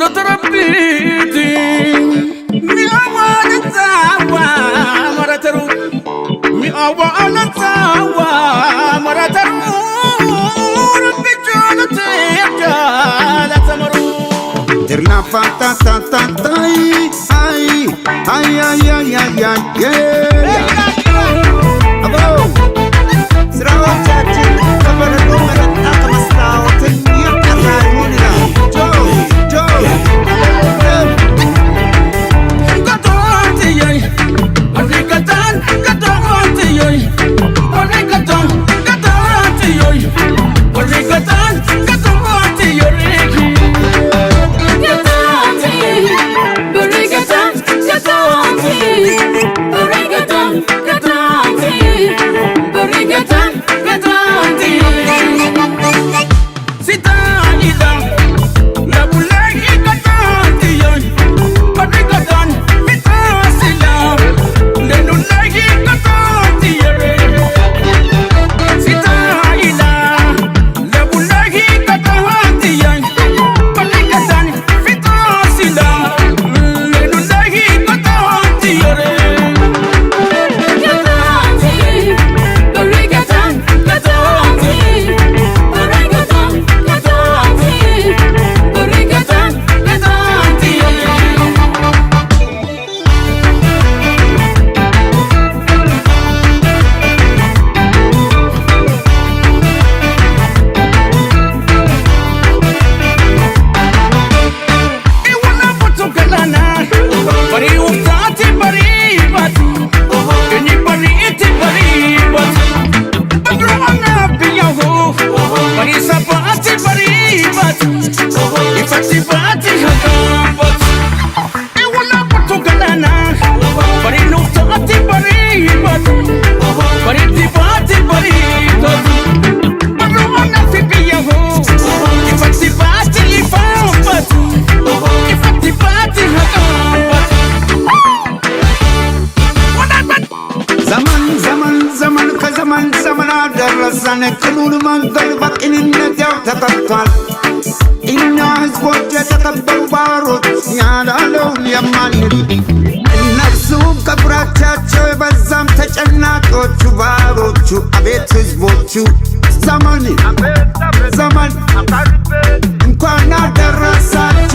تربيتي مي أوان الزاوى مرترو مي أوان الزاوى مرترو ربي جالتي جالة تمرو ترنا فاتا تا تا تاي اي اي اي اي اي اي ابو سراواتاችን ከበረዶ መረጣ ከመስታወትን ያቀራዩና ጆ ደረሰን ክሉን መንገድ በቅንነት ያው ተከፍቷል እኛ ህዝቦች የተከበሩ ባሮች ያላለውን የማንል እነርሱ ከፍራቻቸው የበዛም ተጨናቂዎቹ ባሮቹ አቤት ህዝቦቹ ዘመን እንኳን አደረሳችሁ